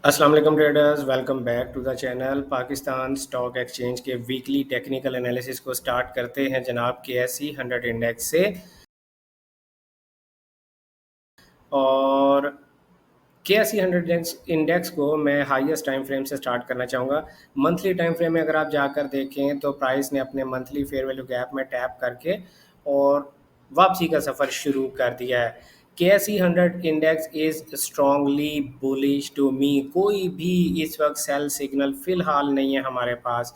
अस्सलाम वालेकुम traders, welcome back to the channel. Pakistan stock exchange के वीकली टेक्निकल एनालिसिस को स्टार्ट करते हैं जनाब KSE 100 इंडेक्स से। और KSE 100 इंडेक्स को मैं हाईएस्ट टाइम फ्रेम से स्टार्ट करना चाहूँगा। मंथली टाइम फ्रेम में अगर आप जाकर देखें तो प्राइस ने अपने मंथली फेयर वैल्यू गैप में टैप करके और वापसी का सफ़र शुरू कर दिया है। KSE 100 index is strongly bullish to me. कोई भी इस वक्त सेल सिग्नल फ़िलहाल नहीं है हमारे पास।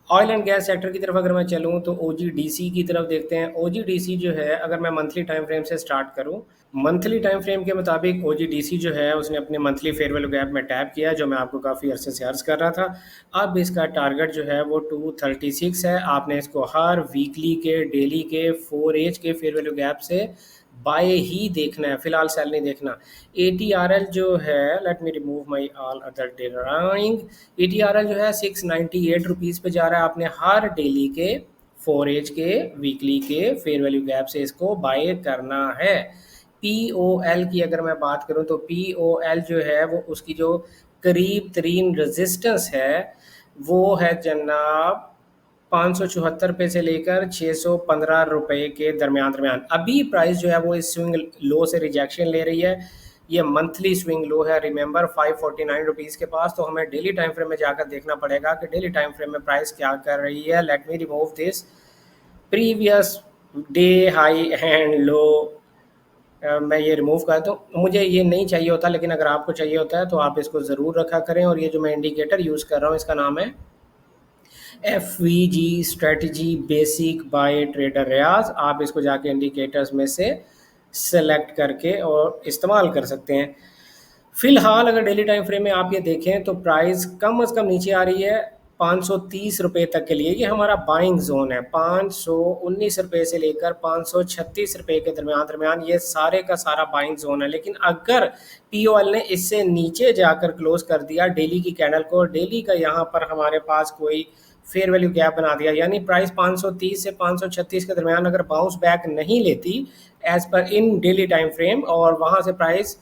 ऑयल एंड गैस सेक्टर की तरफ अगर मैं चलूँ तो OGDC की तरफ देखते हैं। OGDC जो है, अगर मैं मंथली टाइम फ्रेम से स्टार्ट करूँ, मंथली टाइम फ्रेम के मुताबिक OGDC जो है उसने अपने मंथली फेयर वैल्यू गैप में टैप किया, जो मैं आपको काफ़ी अरसे से अर्ज़ कर रहा था। अब इसका टारगेट जो है वो 236 है। आपने इसको हर वीकली के, डेली के, 4 एज के फेयर वैल्यू गैप से बाय ही देखना है, फिलहाल सेल नहीं देखना। ATRL जो है, let me remove my all other drawing. ATRL जो है 698 रुपीज़ पे जा रहा है। आपने हर डेली के, 4 एज के, वीकली के फेयर वैल्यू गैप से इसको बाय करना है। POL की अगर मैं बात करूं तो POL जो है वो उसकी जो करीब तरीन रेजिस्टेंस है वो है जनाब 574 रुपये से लेकर 615 रुपये के दरमियान दरमियान। अभी प्राइस जो है वो इस स्विंग लो से रिजेक्शन ले रही है। ये मंथली स्विंग लो है, रिमेंबर 549 रुपीज़ के पास। तो हमें डेली टाइम फ्रेम में जाकर देखना पड़ेगा कि डेली टाइम फ्रेम में प्राइस क्या कर रही है। Let me remove this previous day high and low. मैं ये रिमूव कर दूँ, मुझे ये नहीं चाहिए होता, लेकिन अगर आपको चाहिए होता है तो आप इसको ज़रूर रखा करें। और ये जो मैं इंडिकेटर यूज़ कर रहा हूँ इसका नाम है FVG strategy basic by trader Riaz. आप इसको जाके इंडिकेटर्स में से सेलेक्ट करके और इस्तेमाल कर सकते हैं। फिलहाल अगर डेली टाइम फ्रेम में आप ये देखें तो प्राइस कम से कम नीचे आ रही है 530 रुपये तक के लिए। ये हमारा बाइंग जोन है। 519 रुपये से लेकर 536 रुपये के दरमियान दरमियान ये सारे का सारा बाइंग जोन है। लेकिन अगर POL ने इससे नीचे जाकर क्लोज कर दिया डेली की कैंडल को, डेली का यहाँ पर हमारे पास कोई फेयर वैल्यू गैप बना दिया, यानी प्राइस 530 से 536 के दरमियान अगर बाउंस बैक नहीं लेती एज पर इन डेली टाइम फ्रेम, और वहाँ से प्राइस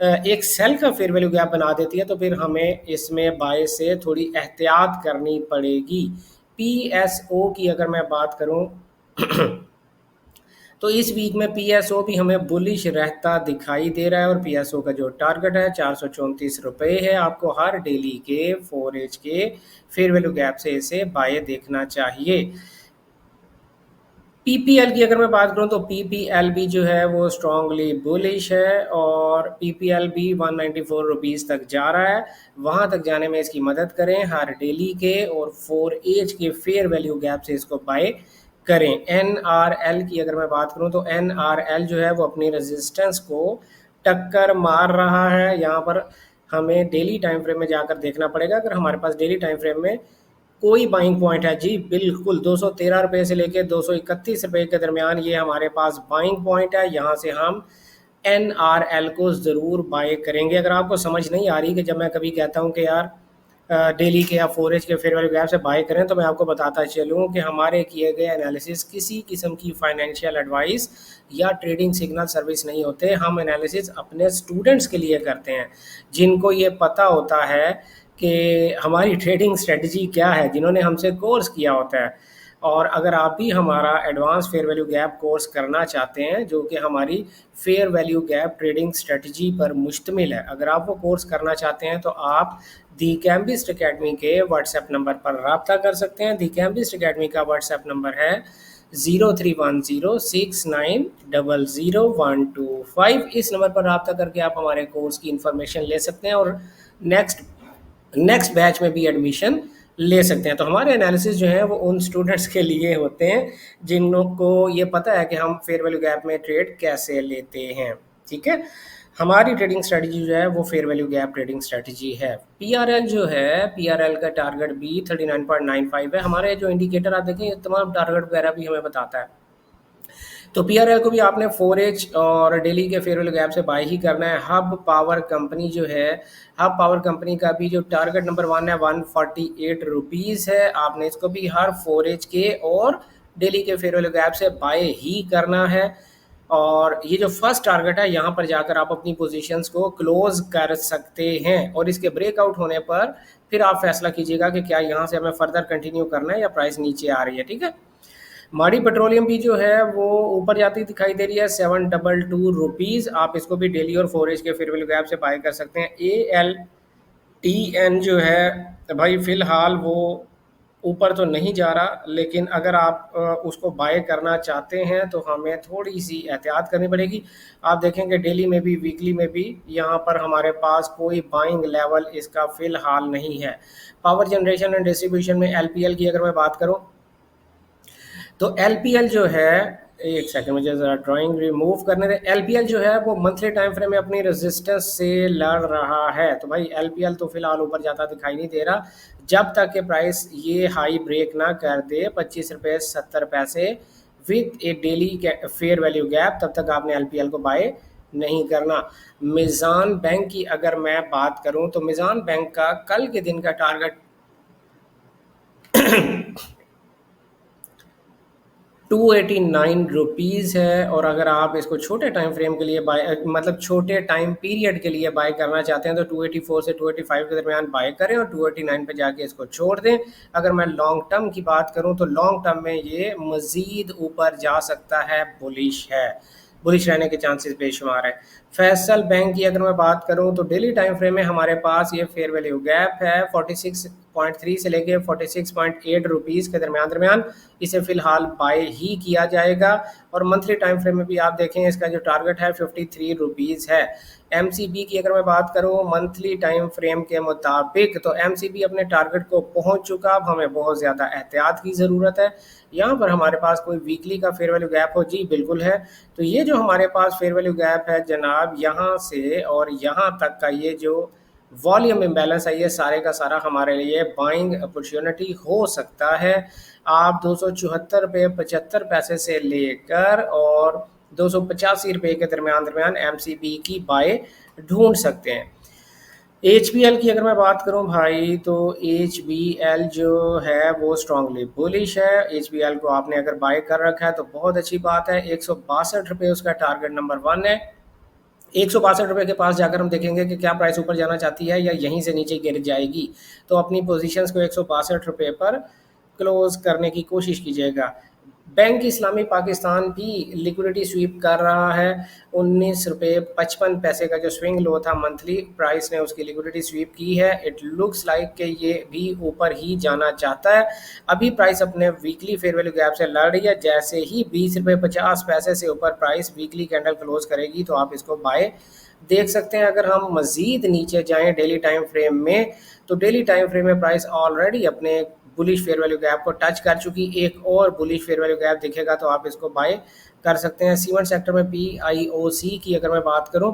एक सेल का फेयर वैल्यू गैप बना देती है, तो फिर हमें इसमें बाय से थोड़ी एहतियात करनी पड़ेगी। PSO की अगर मैं बात करूं तो इस वीक में PSO भी हमें बुलिश रहता दिखाई दे रहा है। और PSO का जो टारगेट है 434 रुपये है। आपको हर डेली के, 4 एज के फेयर वैल्यू गैप से इसे बाय देखना चाहिए। PPL की अगर मैं बात करूं तो PPL भी जो है वो स्ट्रांगली बुलिश है और PPL भी 194 रुपीज़ तक जा रहा है। वहां तक जाने में इसकी मदद करें। हर डेली के और 4 एज के फेयर वैल्यू गैप से इसको बाय करें। NRL की अगर मैं बात करूं तो NRL जो है वो अपनी रेजिस्टेंस को टक्कर मार रहा है। यहाँ पर हमें डेली टाइम फ्रेम में जाकर देखना पड़ेगा। अगर हमारे पास डेली टाइम फ्रेम में कोई बाइंग पॉइंट है, जी बिल्कुल 213 रुपये से लेकर 231 रुपये के दरमियान ये हमारे पास बाइंग पॉइंट है। यहाँ से हम NRL को ज़रूर बाय करेंगे। अगर आपको समझ नहीं आ रही कि जब मैं कभी कहता हूँ कि यार डेली के या 4 एज के फेयर वैल्यू गैप से बाय करें, तो मैं आपको बताता चलूँ कि हमारे किए गए एनालिसिस किसी किस्म की फाइनेंशियल एडवाइस या ट्रेडिंग सिग्नल सर्विस नहीं होते। हम एनालिसिस अपने स्टूडेंट्स के लिए करते हैं, जिनको ये पता होता है कि हमारी ट्रेडिंग स्ट्रेटजी क्या है, जिन्होंने हमसे कोर्स किया होता है। और अगर आप भी हमारा advance fair value gap course करना चाहते हैं, जो कि हमारी fair value gap trading strategy पर मुश्तमिल है, अगर आप वो कोर्स करना चाहते हैं तो आप दी कैम्बिस्ट अकेडमी के व्हाट्सएप नंबर पर रब्ता कर सकते हैं। दी कैम्बिस्ट अकेडमी का व्हाट्सएप नंबर है 031069000125। इस नंबर पर रब्ता करके आप हमारे कोर्स की इन्फॉर्मेशन ले सकते हैं और नेक्स्ट नेक्स्ट बैच में भी एडमिशन ले सकते हैं। तो हमारे एनालिसिस जो है वो उन स्टूडेंट्स के लिए होते हैं जिनको ये पता है कि हम फेयर वैल्यू गैप में ट्रेड कैसे लेते हैं। ठीक है, हमारी ट्रेडिंग स्ट्रेटजी जो है वो fair value gap trading strategy है। PRL जो है, PRL का टारगेट भी 39.95 है। हमारे जो इंडिकेटर आप देखें, ये तमाम टारगेट वगैरह भी हमें बताता है। तो PRL को भी आपने 4 एज और डेली के फेयर वैल्यू गैप से बाय ही करना है। हब पावर कंपनी जो है, हब पावर कंपनी का भी जो टारगेट नंबर 1 है 148 रुपीज़ है। आपने इसको भी हर 4 एज के और डेली के फेयर वैल्यू गैप से बाय ही करना है। और ये जो फर्स्ट टारगेट है यहाँ पर जाकर आप अपनी पोजीशंस को क्लोज कर सकते हैं और इसके ब्रेकआउट होने पर फिर आप फैसला कीजिएगा कि क्या यहाँ से हमें फर्दर कंटिन्यू करना है या प्राइस नीचे आ रही है। ठीक है, माड़ी पेट्रोलियम भी जो है वो ऊपर जाती दिखाई दे रही है 722 रुपीज़। आप इसको भी डेली और 4 एज के फेयर वैल्यू गैप से बाय कर सकते हैं। ALTN जो है भाई फिलहाल वो ऊपर तो नहीं जा रहा, लेकिन अगर आप उसको बाय करना चाहते हैं तो हमें थोड़ी सी एहतियात करनी पड़ेगी। आप देखेंगे डेली में भी वीकली में भी यहाँ पर हमारे पास कोई बाइंग लेवल इसका फ़िलहाल नहीं है। पावर जनरेशन एंड डिस्ट्रीब्यूशन में LPL की अगर मैं बात करूँ तो LPL जो है, एक सेकंड मुझे ज़रा ड्राइंग रिमूव करने दे। LPL जो है वो मंथली टाइम फ्रेम में अपनी रेजिस्टेंस से लड़ रहा है, तो भाई LPL तो फिलहाल ऊपर जाता दिखाई नहीं दे रहा जब तक कि प्राइस ये हाई ब्रेक ना कर दे 25 रुपये 70 पैसे with A daily fair value gap, तब तक आपने LPL को बाय नहीं करना। मिज़ान बैंक की अगर मैं बात करूं तो मिज़ान बैंक का कल के दिन का टारगेट 289 रुपीज़ है, और अगर आप इसको छोटे टाइम फ्रेम के लिए बाय मतलब छोटे टाइम पीरियड के लिए बाय करना चाहते हैं तो 284 से 285 के दरमियान बाय करें और 289 पे जाके इसको छोड़ दें। अगर मैं लॉन्ग टर्म की बात करूं तो लॉन्ग टर्म में ये मज़ीद ऊपर जा सकता है, बुलिश रहने के चांसेस बेशुमार है। फैसल बैंक की अगर मैं बात करूं तो डेली टाइम फ्रेम में हमारे पास ये फेयर वैल्यू गैप है 46.3 से लेके 46.8 रुपीज़ के दरमियान इसे फिलहाल बाय ही किया जाएगा। और मंथली टाइम फ्रेम में भी आप देखें इसका जो टारगेट है 53 रुपीज़ है। MCB की अगर मैं बात करूं मंथली टाइम फ्रेम के मुताबिक तो MCB अपने टारगेट को पहुंच चुका। अब हमें बहुत ज़्यादा एहतियात की ज़रूरत है। यहाँ पर हमारे पास कोई वीकली का फेयर वैल्यू गैप हो, जी बिल्कुल है। तो ये जो हमारे पास फेयर वैल्यू गैप है जनाब, यहाँ से और यहाँ तक का ये जो वॉल्यूम इम्बैलेंस है ये सारे का सारा हमारे लिए बाइंग अपॉर्चुनिटी हो सकता है। आप 274 रुपये 75 पैसे से लेकर और 285 रुपये के दरमियान MCB की बाय ढूंढ सकते हैं। HBL की अगर मैं बात करूं भाई तो HBL जो है वो स्ट्रांगली बुलिश है। HBL को आपने अगर बाय कर रखा है तो बहुत अच्छी बात है। 162 रुपये उसका टारगेट नंबर 1 है। 162 रुपये के पास जाकर हम देखेंगे कि क्या प्राइस ऊपर जाना चाहती है या यहीं से नीचे गिर जाएगी। तो अपनी पोजीशंस को 162 रुपये पर क्लोज करने की कोशिश कीजिएगा। बैंक इस्लामी पाकिस्तान भी लिक्विडिटी स्वीप कर रहा है। 19 रुपये 55 पैसे का जो स्विंग लो था मंथली, प्राइस ने उसकी लिक्विडिटी स्वीप की है। इट लुक्स लाइक कि ये भी ऊपर ही जाना चाहता है। अभी प्राइस अपने वीकली फेयर वैल्यू गैप से लड़ रही है। जैसे ही 20 रुपये 50 पैसे से ऊपर प्राइस वीकली कैंडल क्लोज करेगी तो आप इसको बाय देख सकते हैं। अगर हम मज़ीद नीचे जाएं डेली टाइम फ्रेम में तो डेली टाइम फ्रेम में प्राइस ऑलरेडी अपने बुलिश फेयर वैल्यू गैप को टच कर चुकी। एक और बुलिश फेयर वैल्यू गैप दिखेगा तो आप इसको बाय कर सकते हैं। सीमेंट सेक्टर में PIOC की अगर मैं बात करूं,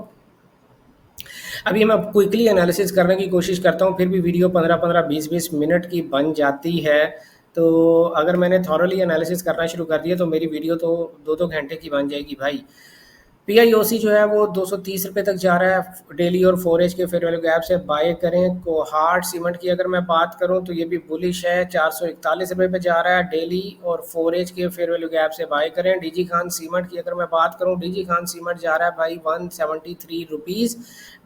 अभी मैं क्विकली एनालिसिस करने की कोशिश करता हूं, फिर भी वीडियो 15-15 20-20 मिनट की बन जाती है। तो अगर मैंने थॉरली एनालिसिस करना शुरू कर दिया तो मेरी वीडियो तो 2-2 घंटे की बन जाएगी भाई। PIOC जो है वो 230 रुपये तक जा रहा है डेली और 4 एज के फेयर वैल्यू गैप से बाय करें। कोहार्ट सीमेंट की अगर मैं बात करूं तो ये भी बुलिश है, 441 रुपये पे जा रहा है डेली और 4 एज के फेयर वैल्यू गैप से बाय करें। DG खान सीमेंट की अगर मैं बात करूं, DG खान सीमेंट जा रहा है भाई 173 रुपीज़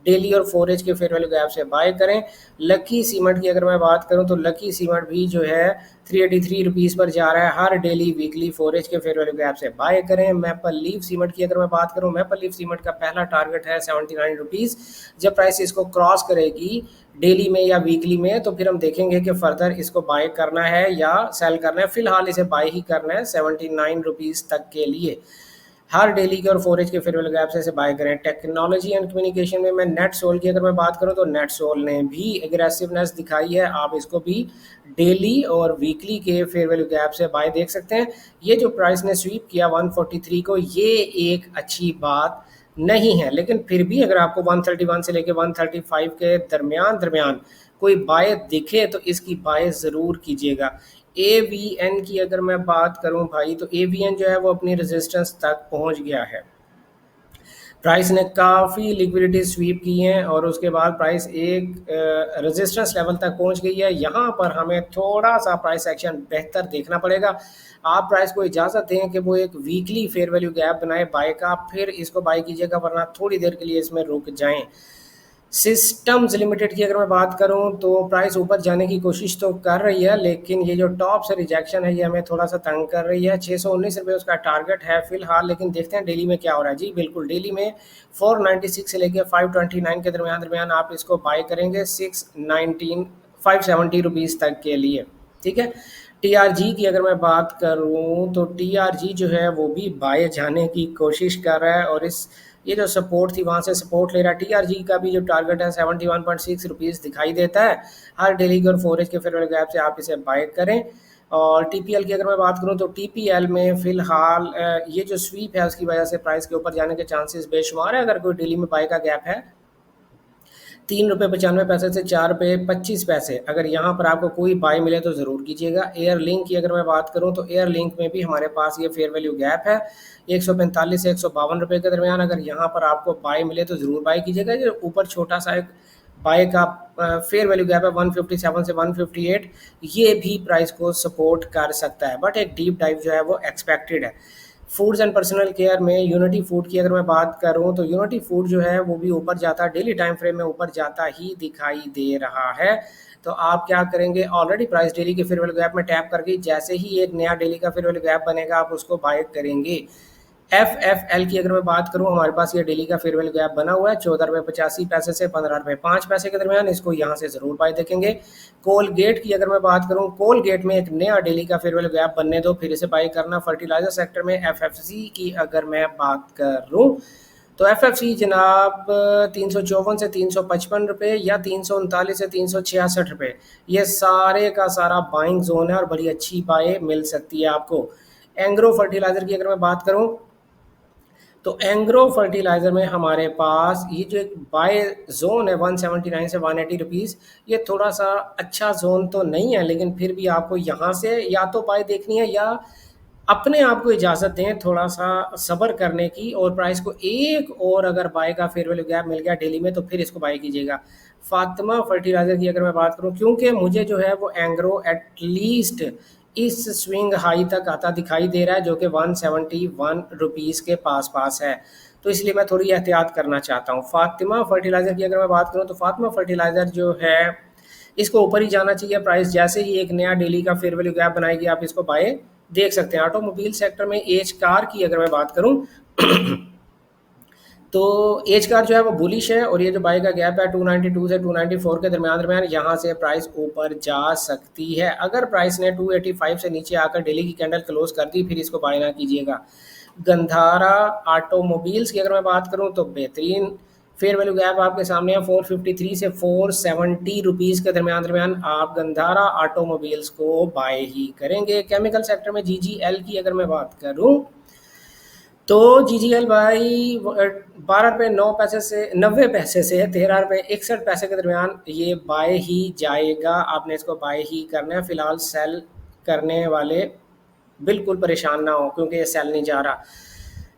डेली और 4 एज के फेयर वैल्यू गैप से बाय करें। लकी सीमेंट की अगर मैं बात करूं तो लकी सीमेंट भी जो है 383 रुपीज़ पर जा रहा है हर डेली वीकली 4 एज के फेयर वैल्यू गैप से बाय करें। मैपल लीफ सीमेंट की अगर मैं बात करूं, मैपल लीफ सीमेंट का पहला टारगेट है 79 रुपीज़। जब प्राइस इसको क्रॉस करेगी डेली में या वीकली में तो फिर हम देखेंगे कि फर्दर इसको बाय करना है या सेल करना है। फिलहाल इसे बाय ही करना है 79 रुपीज़ तक के लिए। हर डेली के और 4 एज के फेयर वैल्यू गैप से बाय करें। टेक्नोलॉजी एंड कम्युनिकेशन में मैं नेट सोल की अगर मैं बात करूं तो नेट सोल ने भी एग्रेसिवनेस दिखाई है। आप इसको भी डेली और वीकली के फेयर वैल्यू गैप से बाय देख सकते हैं। ये जो प्राइस ने स्वीप किया 143 को, ये एक अच्छी बात नहीं है, लेकिन फिर भी अगर आपको 131 से लेकर 135 के दरमियान कोई बाय दिखे तो इसकी बाय ज़रूर कीजिएगा। AVN की अगर मैं बात करूं भाई तो AVN जो है वो अपनी रेजिस्टेंस तक पहुंच गया है। प्राइस ने काफ़ी लिक्विडिटी स्वीप की है और उसके बाद प्राइस एक रेजिस्टेंस लेवल तक पहुंच गई है। यहाँ पर हमें थोड़ा सा प्राइस एक्शन बेहतर देखना पड़ेगा। आप प्राइस को इजाज़त दें कि वो एक वीकली फेयर वैल्यू गैप बनाए बाय का, फिर इसको बाय कीजिएगा, वरना थोड़ी देर के लिए इसमें रुक जाएं। सिस्टम्स लिमिटेड की अगर मैं बात करूं तो प्राइस ऊपर जाने की कोशिश तो कर रही है, लेकिन ये जो टॉप से रिजेक्शन है ये हमें थोड़ा सा तंग कर रही है। 619 रुपये उसका टारगेट है फिलहाल, लेकिन देखते हैं डेली में क्या हो रहा है। जी बिल्कुल, डेली में 496 से लेके 529 के दरमियान दरमियान आप इसको बाय करेंगे 619 570 रुपीज़ तक के लिए। ठीक है। टीआरजी की अगर मैं बात करूं तो टीआरजी जो है वो भी बाय जाने की कोशिश कर रहा है, और इस ये जो सपोर्ट थी वहाँ से सपोर्ट ले रहा है। टीआरजी का भी जो टारगेट है 71.6 रुपीज़ दिखाई देता है। हर डेली के और फोरेज के फेयर वैल्यू गैप से आप इसे बाय करें। और टीपीएल की अगर मैं बात करूं तो टीपीएल में फिलहाल ये जो स्वीप है उसकी वजह से प्राइस के ऊपर जाने के चांसेस बेशुमार है। अगर कोई डेली में बाय का गैप है 3 रुपये 95 पैसे से 4 रुपये 25 पैसे, अगर यहाँ पर आपको कोई बाय मिले तो ज़रूर कीजिएगा। एयर लिंक की अगर मैं बात करूँ तो एयर लिंक में भी हमारे पास ये फेयर वैल्यू गैप है 145 से 152 रुपये के दरमियान। अगर यहाँ पर आपको बाय मिले तो ज़रूर बाय कीजिएगा। जो ऊपर छोटा सा एक बाय का फेयर वैल्यू गैप है 157 से 158, ये भी प्राइस को सपोर्ट कर सकता है, बट एक डीप डाइव जो है वो एक्सपेक्टेड है। फूड्स एंड पर्सनल केयर में यूनिटी फूड की अगर मैं बात करूं तो यूनिटी फूड जो है वो भी ऊपर जाता, डेली टाइम फ्रेम में ऊपर जाता ही दिखाई दे रहा है। तो आप क्या करेंगे, ऑलरेडी प्राइस डेली के फेयर वैल्यू गैप में टैप कर गई, जैसे ही एक नया डेली का फेयर वैल्यू गैप बनेगा आप उसको बाय करेंगे। एफ एफ एल की अगर मैं बात करूं, हमारे पास ये डेली का फेयर वैल्यू गैप बना हुआ है 14 रुपये 85 पैसे से 15 रुपये 5 पैसे के दरमियान, इसको यहाँ से ज़रूर बाय देखेंगे। कोलगेट की अगर मैं बात करूं, कोलगेट में एक नया डेली का फेयर वैल्यू गैप बनने दो, फिर इसे बाय करना। फर्टिलाइजर सेक्टर में एफ एफ सी की अगर मैं बात करूं तो एफ एफ सी जनाब 354 से 355 रुपये या 339 से 366 रुपये, ये सारे का सारा बाइंग जोन है और बड़ी अच्छी बाय मिल सकती है आपको। एंग्रो फर्टिलाइजर की अगर मैं बात करूं तो एंग्रो फर्टिलाइज़र में हमारे पास ये जो एक बाय जोन है 179 से 180 रुपीज़, ये थोड़ा सा अच्छा जोन तो नहीं है, लेकिन फिर भी आपको यहाँ से या तो बाय देखनी है या अपने आप को इजाज़त दें थोड़ा सा सब्र करने की, और प्राइस को एक और अगर बाय का फेयर वैल्यू गैप मिल गया डेली में तो फिर इसको बाय कीजिएगा। फातिमा फर्टिलाइज़र की अगर मैं बात करूं, क्योंकि मुझे जो है वो एंग्रो एटलीस्ट इस स्विंग हाई तक आता दिखाई दे रहा है जो कि 171 रुपीज़ के पास पास है, तो इसलिए मैं थोड़ी एहतियात करना चाहता हूँ। फातिमा फर्टिलाइज़र की अगर मैं बात करूँ तो फातिमा फर्टिलाइज़र जो है इसको ऊपर ही जाना चाहिए। प्राइस जैसे ही एक नया डेली का फेयर वैल्यू गैप बनाएगी आप इसको बाय देख सकते हैं। ऑटोमोबाइल सेक्टर में एज कार की अगर मैं बात करूँ तो एज कार जो है वो बुलिश है, और ये जो बाय का गैप है 292 से 294 के दरमियान दरमियान, यहाँ से प्राइस ऊपर जा सकती है। अगर प्राइस ने 285 से नीचे आकर डेली की कैंडल क्लोज कर दी फिर इसको बाय ना कीजिएगा। गंधारा ऑटोमोबाइल्स की अगर मैं बात करूं तो बेहतरीन फेयर वैल्यू गैप आपके सामने है 453 से 470 रुपीज़ के दरमियान दरमियान, आप गंधारा ऑटोमोबाइल्स को बाय ही करेंगे। केमिकल सेक्टर में जीजीएल की अगर मैं बात करूं तो जीजीएल भाई 12 रुपये 9 पैसे से 90 पैसे से 13 रुपये 61 पैसे के दरमियान ये बाय ही जाएगा। आपने इसको बाय ही करना है। फिलहाल सेल करने वाले बिल्कुल परेशान ना हो क्योंकि ये सेल नहीं जा रहा।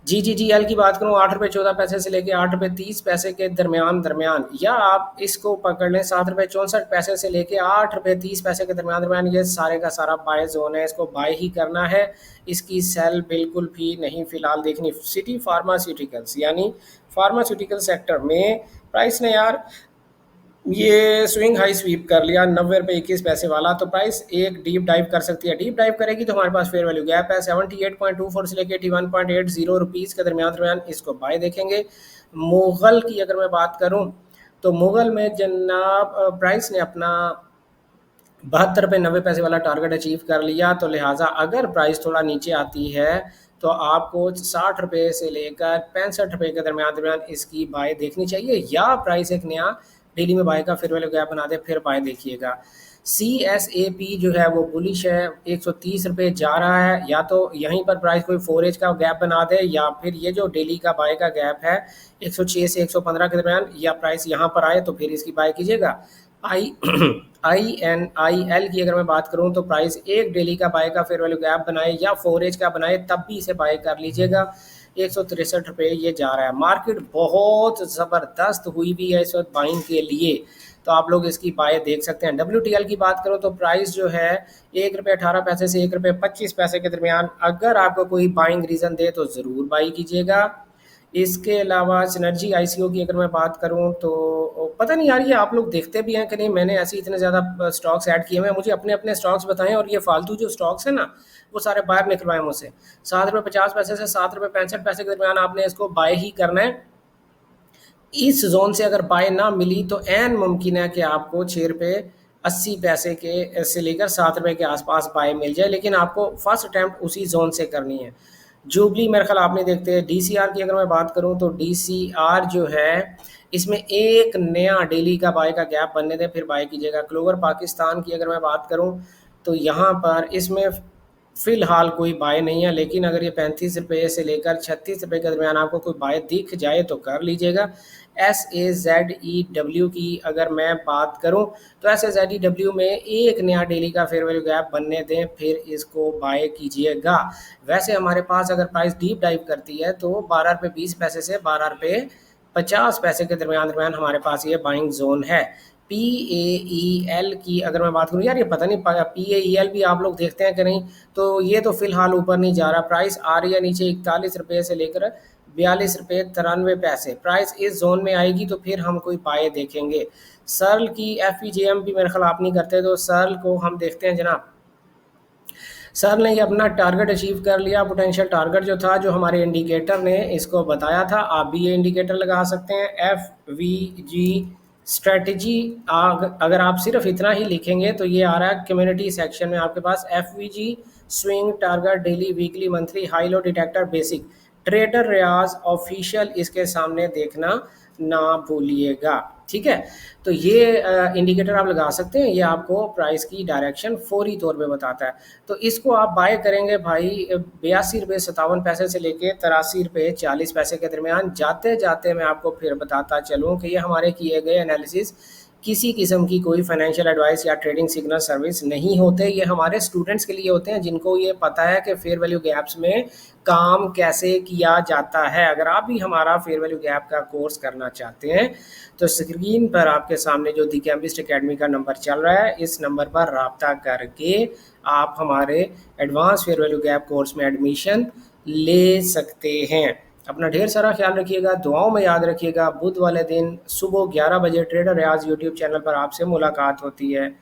जीजीजीएल की बात करूँ 8 रुपये 14 पैसे से लेके 8 रुपये 30 पैसे के दरमियान दरमियान, या आप इसको पकड़ लें 7 रुपये 64 पैसे से लेके 8 रुपये 30 पैसे के दरमियान दरमियान, ये सारे का सारा बाय जोन है, इसको बाय ही करना है। इसकी सेल बिल्कुल भी नहीं फिलहाल देखनी। सिटी फार्मास्यूटिकल्स यानी फार्मास्यूटिकल सेक्टर में प्राइस ने यार ये स्विंग हाई स्वीप कर लिया 90 रुपये 21 पैसे वाला, तो प्राइस एक डीप डाइव कर सकती है। डीप डाइव करेगी तो हमारे पास फेयर वैल्यू गैप है 78.24 से लेके 81.80 रुपीज़ के दरमियान दरमियान, इसको बाय देखेंगे। मुगल की अगर मैं बात करूं तो मुगल में जनाब प्राइस ने अपना 72 रुपये 90 पैसे वाला टारगेट अचीव कर लिया, तो लिहाजा अगर प्राइस थोड़ा नीचे आती है तो आपको 60 रुपये से लेकर 65 रुपये के दरमियान दरमियान इसकी बाय देखनी चाहिए, या प्राइस एक नया डेली में बाय का फिर वैल्यू गैप बना दे फिर बाय देखिएगा। CSAP जो है वो बुलिश है 130 रुपये जा रहा है, या तो यहीं पर प्राइस कोई फोरेज का गैप बना दे या फिर ये जो डेली का बाय का गैप है 106 से 115 के दरमियान, या प्राइस यहाँ पर आए तो फिर इसकी बाय कीजिएगा। INIL की अगर मैं बात करूं तो प्राइस एक डेली का बाय का फेयर वैल्यू गैप बनाए या फोरेज का बनाए तब भी इसे बाय कर लीजिएगा। ₹163 ये जा रहा है। मार्केट बहुत ज़बरदस्त हुई भी है इस वक़्त बाइंग के लिए, तो आप लोग इसकी बाय देख सकते हैं। WTL की बात करूँ तो प्राइस जो है ₹1.18 से ₹1.25 के दरमियान, अगर आपको कोई बाइंग रीज़न दे तो ज़रूर बाई कीजिएगा। इसके अलावा सिनर्जी आईसीओ की अगर मैं बात करूँ तो पता नहीं यार ये आप लोग देखते भी हैं कि नहीं, मैंने ऐसे इतने ज़्यादा स्टॉक्स ऐड किए हुए हैं, मुझे अपने स्टॉक्स बताएं और ये फालतू जो स्टॉक्स हैं ना वो सारे बाहर निकलवाएं मुझसे। ₹7.50 से ₹7.65 के दरमियान आपने इसको बाय ही करना है। इस जोन से अगर बाय ना मिली तो एन मुमकिन है कि आपको ₹6.80 के से लेकर ₹7 के आसपास बाय मिल जाए, लेकिन आपको फर्स्ट अटैम्प्ट उसी जोन से करनी है। जुबली मेरे ख्याल आपने देखते हैं। डीसीआर की अगर मैं बात करूं तो डीसीआर जो है इसमें एक नया डेली का बाय का गैप बनने दें फिर बाय कीजिएगा। क्लोवर पाकिस्तान की अगर मैं बात करूं तो यहाँ पर इसमें फ़िलहाल कोई बाय नहीं है, लेकिन अगर ये ₹35 से लेकर ₹36 के दरमियान आपको कोई बाय दिख जाए तो कर लीजिएगा। SAZEW की अगर मैं बात करूं तो SAZEW में एक नया डेली का फेयर वैल्यू गैप बनने दें फिर इसको बाय कीजिएगा। वैसे हमारे पास अगर प्राइस डीप डाइव करती है तो ₹12.20 से ₹12.50 के दरमियान दरमियान हमारे पास ये बाइंग जोन है। PAEL की अगर मैं बात करूँ, यार ये पता नहीं PAEL भी आप लोग देखते हैं कि नहीं, तो ये तो फिलहाल ऊपर नहीं जा रहा, प्राइस आ रही है नीचे ₹41 से लेकर ₹42.93। प्राइस इस जोन में आएगी तो फिर हम कोई बाय देखेंगे। सर्ल की FPGM भी मेरे ख्याल आप नहीं करते, तो सर्ल को हम देखते हैं जनाब। सर ने ये अपना टारगेट अचीव कर लिया, पोटेंशियल टारगेट जो था, जो हमारे इंडिकेटर ने इसको बताया था। आप भी ये इंडिकेटर लगा सकते हैं FVG स्ट्रेटजी। अगर आप सिर्फ इतना ही लिखेंगे तो ये आ रहा है कम्युनिटी सेक्शन में आपके पास FVG swing target daily weekly monthly high low detector basic trader Riaz official, इसके सामने देखना ना भूलिएगा। ठीक है, तो ये इंडिकेटर आप लगा सकते हैं, ये आपको प्राइस की डायरेक्शन फौरी तौर पे बताता है। तो इसको आप बाय करेंगे भाई ₹82.57 से लेके ₹83.40 के दरमियान। जाते जाते मैं आपको फिर बताता चलूँ कि ये हमारे किए गए एनालिसिस किसी किस्म की कोई फाइनेंशियल एडवाइस या ट्रेडिंग सिग्नल सर्विस नहीं होते। ये हमारे स्टूडेंट्स के लिए होते हैं जिनको ये पता है कि फेयर वैल्यू गैप्स में काम कैसे किया जाता है। अगर आप भी हमारा फेयर वैल्यू गैप का कोर्स करना चाहते हैं तो स्क्रीन पर आपके सामने जो दी कैम्बिस्ट अकेडमी का नंबर चल रहा है, इस नंबर पर राब्ता करके आप हमारे advance fair value gap course में एडमिशन ले सकते हैं। अपना ढेर सारा ख्याल रखिएगा, दुआओं में याद रखिएगा। बुध वाले दिन सुबह 11 बजे ट्रेडर रियाज यूट्यूब चैनल पर आपसे मुलाकात होती है।